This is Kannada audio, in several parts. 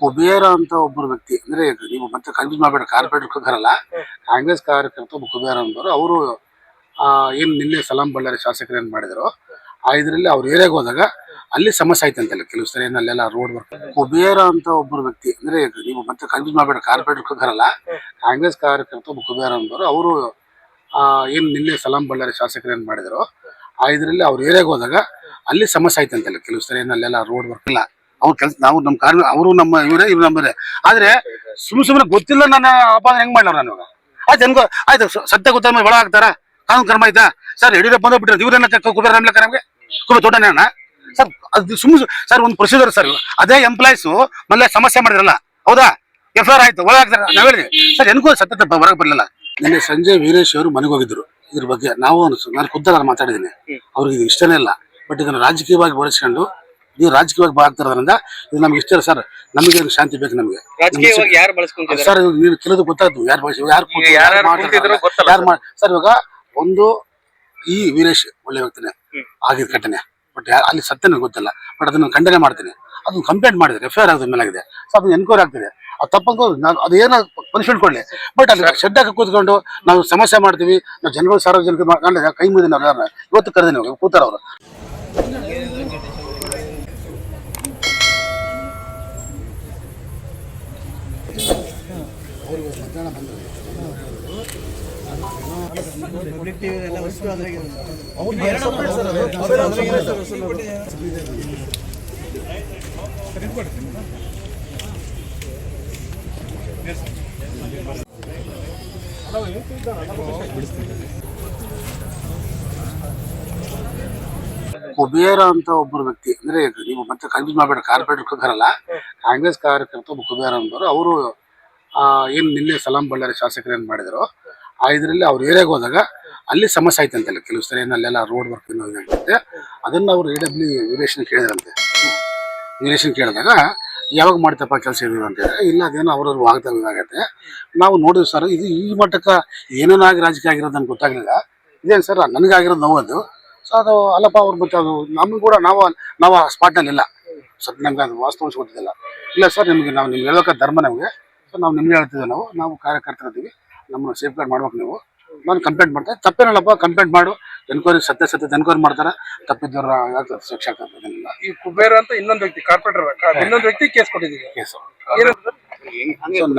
ಕುಬೇರ ಅಂತ ಒಬ್ಬರು ವ್ಯಕ್ತಿ ಅಂದ್ರೆ ನೀವು ಮತ್ತೆ ಕನ್ಫ್ಯೂಸ್ ಮಾಡಬೇಡ. ಕಾರ್ಪೊರೇಟರ್ ಬರಲ್ಲ, ಕಾಂಗ್ರೆಸ್ ಕಾರ್ಯಕರ್ತ ಒಬ್ಬ ಕುಬೇರ ಅಂದವರು. ಅವರು ಏನು ನಿನ್ನೆ ಸಲಾಂ ಬಳ್ಳಾರಿ ಶಾಸಕರು ಏನ್ ಮಾಡಿದ್ರು, ಇದರಲ್ಲಿ ಅವ್ರ ಏರಿಯಾಗ ಹೋದಾಗ ಅಲ್ಲಿ ಸಮಸ್ಯೆ ಆಯ್ತು ಅಂತಲ್ಲ. ಕೆಲವು ಸರಿ ಅಲ್ಲೆಲ್ಲ ರೋಡ್ ವರ್ಕ್. ಕುಬೇರ ಅಂತ ಒಬ್ಬರು ವ್ಯಕ್ತಿ ಅಂದ್ರೆ ನೀವು ಮತ್ತೆ ಕನ್ಫ್ಯೂಸ್ ಮಾಡಬೇಡ. ಕಾರ್ಪೊರೇಟರ್ ಬರಲ್ಲ, ಕಾಂಗ್ರೆಸ್ ಕಾರ್ಯಕರ್ತ ಒಬ್ಬ ಕುಬೇರ ಅಂದವರು. ಅವರು ಏನು ನಿನ್ನೆ ಸಲಾಂ ಬಳ್ಳಾರಿ ಶಾಸಕರು ಏನ್ ಮಾಡಿದ್ರು, ಇದರಲ್ಲಿ ಅವ್ರ ಏರಿಯಾಗ ಹೋದಾಗ ಅಲ್ಲಿ ಸಮಸ್ಯೆ ಆಯ್ತು ಅಂತಲ್ಲ. ಕೆಲವು ಸರಿ ಅಲ್ಲೆಲ್ಲ ರೋಡ್ ವರ್ಕ್ ಇಲ್ಲ. ಅವ್ರ ಕೆಲಸ ನಾವು ನಮ್ಮ ಕಾರಣ ಅವರು ನಮ್ಮ ಇವರೇ ಇವ್ರು ನಮ್ಮರೇ. ಆದ್ರೆ ಸುಮ್ಮನೆ ಗೊತ್ತಿಲ್ಲ ನನ್ನ ಅಪ್ಪ ಹೆಂಗ್ ಮಾಡ್ಲವ್ರ ನಾನು. ಆಯ್ತು ಹೆಂಗೋ ಆಯ್ತು, ಸತ್ಯ ಗೊತ್ತ ಒಳ ಹಾಕ್ತಾರ, ಕಾನೂನು ಕ್ರಮ ಆಯ್ತಾ ಸರ್. ಯಡಿಯೂರಪ್ಪ ಬಂದ್ಬಿಟ್ರೆ ಇವ್ರನ್ನ ಕುಬೇರ ನಮ್ಲಕ್ಕ ನಮ್ಗೆ ಕುಬೇರ ತೋಟನ ಸರ್. ಅದು ಸುಮ್ಮನೆ ಸರ್ ಒಂದು ಪ್ರೊಸೀಜರ್ ಸರ್. ಅದೇ ಎಂಪ್ಲಾಯ್ಸು ಮೊದಲೇ ಸಮಸ್ಯೆ ಮಾಡಿದ್ರಲ್ಲ, ಹೌದಾ? FIR ಆಯ್ತು, ಒಳ ಹಾಕ್ತಾರ. ನಾವ್ ಹೇಳಿದ್ವಿ ಸರ್ ಹೆಂಗೋ ಸತ್ಯ ಹೊರಗೆ ಬರಲಿಲ್ಲ. ನಿನ್ನೆ ಸಂಜೆ ವೀರೇಶ್ ಅವರು ಮನೆಗೆ ಹೋಗಿದ್ರು. ಇದ್ರ ಬಗ್ಗೆ ನಾನು ಖುದ್ದಾಗಿ ಮಾತಾಡಿದ್ದೀನಿ. ಅವ್ರಿಗೆ ಇದು ಇಷ್ಟನೇ ಇಲ್ಲ. ಬಟ್ ಇದನ್ನ ರಾಜಕೀಯವಾಗಿ ಬಳಸ್ಕೊಂಡು ನೀವು ರಾಜಕೀಯವಾಗಿ ಬಾಗ್ತಿರೋದ್ರಿಂದ ಇದು ನಮ್ಗೆ ಇಷ್ಟ ಇಲ್ಲ ಸರ್. ನಮಗೆ ಶಾಂತಿ ಬೇಕು ನಮಗೆ ಸರ್. ನೀವು ಕೆಲವು ಗೊತ್ತಾಯ್ತು ಸರ್. ಇವಾಗ ಒಂದು ಈ ವೀರೇಶ್ ಒಳ್ಳೆ ವ್ಯಕ್ತಿನೇ ಆಗಿದ್ ಘಟನೆ, ಬಟ್ ಅಲ್ಲಿ ಸತ್ಯನೇ ಗೊತ್ತಿಲ್ಲ. ಬಟ್ ಅದನ್ನ ಖಂಡನೆ ಮಾಡ್ತೀನಿ. ಅದನ್ನ ಕಂಪ್ಲೇಂಟ್ ಮಾಡಿದ್ರೆ FIR ಆಗೋದ್ ಮೇಲೆ ಆಗಿದೆ. ಸೊ ಅದನ್ನ ಎನ್ಕ್ವೈರಿ ಆಗ್ತಿದೆ. ಅದು ತಪ್ಪಂತ ಅದೇನೋ ಪನಿಷ್ಮೆಂಟ್ ಕೊಡ್ಲಿ. ಬಟ್ ಅಲ್ಲಿ ಶೆಡ್ಡಾಕ ಕೂತ್ಕೊಂಡು ನಾವು ಸಮಸ್ಯೆ ಮಾಡ್ತೀವಿ, ನಾವು ಜನಗಳು ಸಾರ್ವಜನಿಕ ಕೈ ಮುಗಿದ ಇವತ್ತು ಕರೆದಿನಿ ಕೂತಾರ ಅವರು. ಕುಬೇರ ಅಂತ ಒಬ್ಬರು ವ್ಯಕ್ತಿ ಅಂದ್ರೆ ನೀವು ಮತ್ತೆ ಕನ್ಫ್ಯೂಸ್ ಮಾಡಬೇಡ. ಕಾರ್ಪೊರೇಟರ್ ಬರಲ್ಲ, ಕಾಂಗ್ರೆಸ್ ಕಾರ್ಯಕರ್ತ ಒಬ್ಬ ಕುಬೇರ ಅಂದವರು. ಅವರು ಏನು ನಿನ್ನೆ ಸಲಾಂ ಬಳ್ಳಾರಿ ಶಾಸಕರು ಏನ್ ಮಾಡಿದ್ರು, ಇದರಲ್ಲಿ ಅವ್ರ ಏರಿಯಾಗ ಹೋದಾಗ ಅಲ್ಲಿ ಸಮಸ್ಯೆ ಆಯ್ತು ಅಂತಲ್ಲ. ಕೆಲವು ಸರಿ ಅಲ್ಲೆಲ್ಲ ರೋಡ್ ವರ್ಕ್ ಇದಾಗುತ್ತೆ. ಅದನ್ನ ಅವರು AW ವೀರೇಶನ್ ಕೇಳಿದ್ರಂತೆ. ವೀರೇಶನ್ ಕೇಳಿದಾಗ ಯಾವಾಗ ಮಾಡ್ತಪ್ಪ ಕೆಲಸ ಇದು ಅಂತ ಹೇಳಿ, ಇಲ್ಲ ಅದೇನೋ ಅವ್ರವ್ರು ವಾಗ್ದಾಗತ್ತೆ. ನಾವು ನೋಡಿದ್ವಿ ಸರ್, ಇದು ಈ ಮಟ್ಟಕ್ಕೆ ಏನೇನಾಗಿ ರಾಜಕೀಯ ಆಗಿರೋದು ನನ್ಗೆ ಗೊತ್ತಾಗಲಿಲ್ಲ. ಇದೇನು ಸರ್ ನನಗಾಗಿರೋದು ನೋವದು. ಸೊ ಅದು ಅಲ್ಲಪ್ಪ ಅವ್ರು ಮತ್ತೆ ಅದು ನಮ್ಗೆ ಕೂಡ ನಾವು ಆ ಸ್ಪಾಟ್ನಲ್ಲಿ ಇಲ್ಲ ಸರ್. ನಮ್ಗೆ ಅದು ವಾಸ್ತವಾಂಶ ಗೊತ್ತಿಲ್ಲ. ಇಲ್ಲ ಸರ್ ನಿಮ್ಗೆ ನಿಮ್ಗೆ ಹೇಳೋಕೆ ಧರ್ಮ ನಮಗೆ. ಸೊ ನಾವು ನಿಮ್ಗೆ ಹೇಳ್ತಿದ್ದೆ, ನಾವು ಕಾರ್ಯಕರ್ತರಿದ್ದೀವಿ, ನಮ್ಮನ್ನು ಸೇಫ್ ಗಾರ್ಡ್ ಮಾಡ್ಬೇಕು ನೀವು. ನಾನು ಕಂಪ್ಲೇಂಟ್ ಮಾಡ್ತೇನೆ, ತಪ್ಪೇನಲ್ಲಪ್ಪ ಕಂಪ್ಲೇಂಟ್ ಮಾಡು, ಎನ್ಕ್ವೈರಿ ಸತ್ಯ ಎನ್ಕ್ವೈರಿ ಮಾಡ್ತಾರೆ. ತಪ್ಪಿದ್ದವ್ರ ಶಿಕ್ಷೆ ಆಗ್ತದೆ. ಈ ಕುಬೇರ ಅಂತ ಇನ್ನೊಂದು ವ್ಯಕ್ತಿ ಕಾರ್ಪೊರೇಟರ್ ಇನ್ನೊಂದು ವ್ಯಕ್ತಿ ಕೇಸ್ ಕೊಟ್ಟಿದ್ದೀವಿ. ಸೊ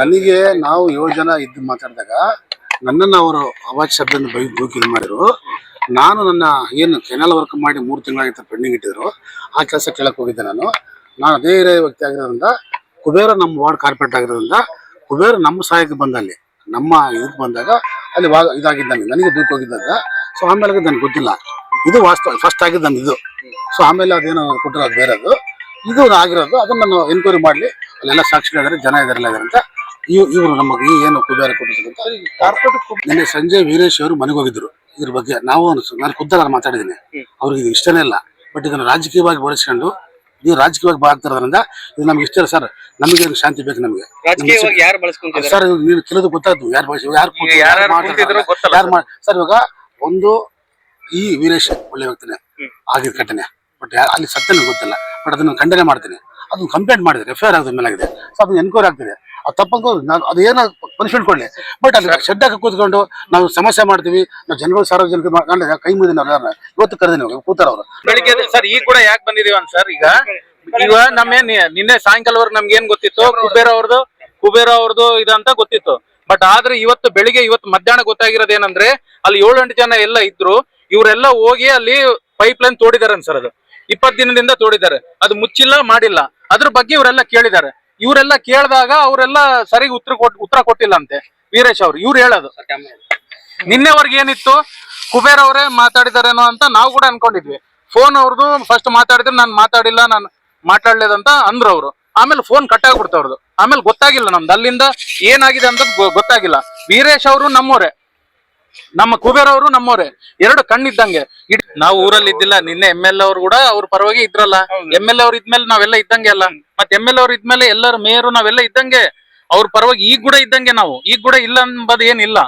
ನನಗೆ ನಾವು 7 ಜನ ಇದ್ದು ಮಾತಾಡಿದಾಗ ನನ್ನನ್ನು ಅವರು ಅವಾಜ್ ಶಬ್ದದಿಂದ ಇದು ಮಾಡಿದ್ರು. ನಾನು ನನ್ನ ಏನು ಕೆನಲ್ ವರ್ಕ್ ಮಾಡಿ 3 ತಿಂಗಳಾಗಿತ್ತು ಪೆಂಡಿಂಗ್ ಇಟ್ಟಿದ್ರು, ಆ ಕೆಲಸ ಕೇಳಕ್ಕೆ ಹೋಗಿದ್ದೆ. ನಾನು ಅದೇ ವ್ಯಕ್ತಿ ಆಗಿರೋದ್ರಿಂದ, ಕುಬೇರ ನಮ್ಮ ವಾರ್ಡ್ ಕಾರ್ಪೊರೇಟ್ ಆಗಿರೋದ್ರಿಂದ, ಕುಬೇರ ನಮ್ಮ ಸಹಾಯಕ್ಕೆ ಬಂದಲ್ಲಿ ನಮ್ಮ ಇದಕ್ಕೆ ಬಂದಾಗ ಅಲ್ಲಿ ಇದಾಗಿದ್ದ ನನಗೆ ದೂಕ್ ಹೋಗಿದ್ದಾಗ. ಸೊ ಆಮೇಲೆ ನನಗೆ ಗೊತ್ತಿಲ್ಲ, ಇದು ವಾಸ್ತವ ಫಸ್ಟ್ ಆಗಿದ್ದು ನಮ್ದು ಇದು. ಸೊ ಆಮೇಲೆ ಅದೇನೋ ಕೊಟ್ಟರು, ಅದು ಬೇರೆದು. ಇದು ಆಗಿರೋದು ಅದನ್ನ ನಾನು ಎನ್ಕ್ವೈರಿ ಮಾಡಲಿ, ಅಲ್ಲೆಲ್ಲ ಸಾಕ್ಷಿಗಳಿದ್ದಾರೆ, ಜನ ಇದಾರೆಲ್ಲ ಅಂತ ಇವರು ನಮಗೆ ಏನು ಕುಬೇರ ಕೊಟ್ಟಿರ್ತಕ್ಕಂಥ ಕಾರ್ಪೊರೇಟ್. ನಿನ್ನೆ ಸಂಜೆ ವೀರೇಶ್ ಅವರು ಮನೆಗೆ ಹೋಗಿದ್ರು. ಇದ್ರ ಬಗ್ಗೆ ನಾನು ಖುದ್ದಾಗಿ ಮಾತಾಡಿದ್ದೀನಿ. ಅವ್ರಿಗೆ ಇದು ಇಷ್ಟನೇ ಇಲ್ಲ. ಬಟ್ ಇದನ್ನ ರಾಜಕೀಯವಾಗಿ ಬಳಸ್ಕೊಂಡು ನೀವು ರಾಜಕೀಯವಾಗಿ ಬಾಗ್ತಿರೋದ್ರಿಂದ ಇದು ನಮ್ಗೆ ಇಷ್ಟ ಇಲ್ಲ ಸರ್. ನಮಗೆ ಶಾಂತಿ ಬೇಕು ನಮಗೆ ಸರ್. ನೀವು ಕೆಲವು ಗೊತ್ತಾಯ್ತು ಸರ್. ಇವಾಗ ಒಂದು ಈ ವೀರೇಶ್ ಒಳ್ಳೆ ವ್ಯಕ್ತಿನೇ ಆಗಿದ್ ಘಟನೆ, ಬಟ್ ಅಲ್ಲಿ ಸತ್ಯನೇ ಗೊತ್ತಿಲ್ಲ. ಬಟ್ ಅದನ್ನ ಖಂಡನೆ ಮಾಡ್ತೀನಿ. ಅದನ್ನ ಕಂಪ್ಲೇಂಟ್ ಮಾಡಿದ್ರೆ FIR ಆಗೋದ್ ಮೇಲೆ ಆಗಿದೆ. ಸೊ ಅದನ್ನ ಎನ್ಕ್ವೈರಿ ಆಗ್ತಿದೆ. ಅದು ತಪ್ಪಂತ ಅದೇನೋ ಪನಿಷ್ಮೆಂಟ್ ಕೊಡ್ಲಿ. ಬಟ್ ಅಲ್ಲಿ ಶೆಡ್ಡಾಕ ಕೂತ್ಕೊಂಡು ನಾವು ಸಮಸ್ಯೆ ಮಾಡ್ತೀವಿ, ನಾವು ಜನಗಳು ಸಾರ್ವಜನಿಕ ಕೈ ಮುಗಿದ ಇವತ್ತು ಕರೆದಿನಿ ಕೂತಾರ ಅವರು. ಬೆಳಿಗ್ಗೆ ಸರ್ ಈಗ ಕೂಡ ಯಾಕೆ ಬಂದಿದೀವಿ ಅಂತ ಸರ್, ಈಗ ನಿನ್ನೆ ಸಾಯಂಕಾಲವರೆಗೆ ನಮ್ಗೆ ಏನ್ ಗೊತ್ತಿತ್ತು, ಕುಬೇರ ಅವ್ರದ್ದು ಇದಂತ ಗೊತ್ತಿತ್ತು. ಬಟ್ ಆದ್ರೆ ಇವತ್ತು ಮಧ್ಯಾಹ್ನ ಗೊತ್ತಾಗಿರೋದು ಏನಂದ್ರೆ, ಅಲ್ಲಿ 7-8 ಜನ ಎಲ್ಲ ಇದ್ರು. ಇವರೆಲ್ಲ ಹೋಗಿ ಅಲ್ಲಿ ಪೈಪ್ ಲೈನ್ ತೋಡಿದಾರೆ ಸರ್. ಅದು 20 ದಿನದಿಂದ ತೋಡಿದ್ದಾರೆ, ಅದು ಮುಚ್ಚಿಲ್ಲ ಮಾಡಿಲ್ಲ. ಅದ್ರ ಬಗ್ಗೆ ಇವರೆಲ್ಲ ಕೇಳಿದ್ದಾರೆ. ಇವರೆಲ್ಲ ಕೇಳಿದಾಗ ಅವರೆಲ್ಲ ಸರಿಗೆ ಉತ್ತರ ಕೊಟ್ಟಿಲ್ಲ ಅಂತೆ ವೀರೇಶ್ ಅವ್ರು. ಇವ್ರು ಹೇಳೋದು ನಿನ್ನೆವರೆಗೆ ಏನಿತ್ತು, ಕುಬೇರ್ ಅವರೇ ಮಾತಾಡಿದಾರೇನೋ ಅಂತ ನಾವು ಕೂಡ ಅನ್ಕೊಂಡಿದ್ವಿ. ಫೋನ್ ಅವ್ರದ್ದು ಫಸ್ಟ್ ಮಾತಾಡಿದ್ರೆ ನಾನು ಮಾತಾಡಿಲ್ಲ, ನಾನು ಮಾತಾಡ್ಲೇದಂತ ಅಂದ್ರು ಅವರು. ಆಮೇಲೆ ಫೋನ್ ಕಟ್ ಆಗ್ಬಿಡ್ತು ಅವ್ರದ್ದು. ಆಮೇಲೆ ಗೊತ್ತಾಗಿಲ್ಲ ನಮ್ದು ಅಲ್ಲಿಂದ ಏನಾಗಿದೆ ಅಂತ ಗೊತ್ತಾಗಿಲ್ಲ. ವೀರೇಶ್ ಅವರು ನಮ್ಮೋರೆ, ನಮ್ಮ ಕುಬೇರ್ ಅವರು ನಮ್ಮೋರೆ, 2 ಕಣ್ಣಿದ್ದಂಗೆ. ನಾವು ಊರಲ್ಲಿ ಇದ್ದಿಲ್ಲ. ನಿನ್ನೆ MLA ಅವ್ರು ಕೂಡ ಅವ್ರ ಪರವಾಗಿ ಇದ್ರಲ್ಲ. MLA ಅವ್ರು ಇದ್ಮೇಲೆ ನಾವೆಲ್ಲ ಇದ್ದಂಗೆ ಅಲ್ಲ. ಮತ್ತೆ MLA ಅವ್ರು ಇದ್ಮೇಲೆ ಎಲ್ಲರೂ ಮೇಯರು ನಾವೆಲ್ಲ ಇದ್ದಂಗೆ, ಅವ್ರ ಪರವಾಗಿ ಈಗ ಕೂಡ ಇದ್ದಂಗೆ. ನಾವು ಈಗ ಕೂಡ ಇಲ್ಲ ಅನ್ನೋದು ಏನಿಲ್ಲ.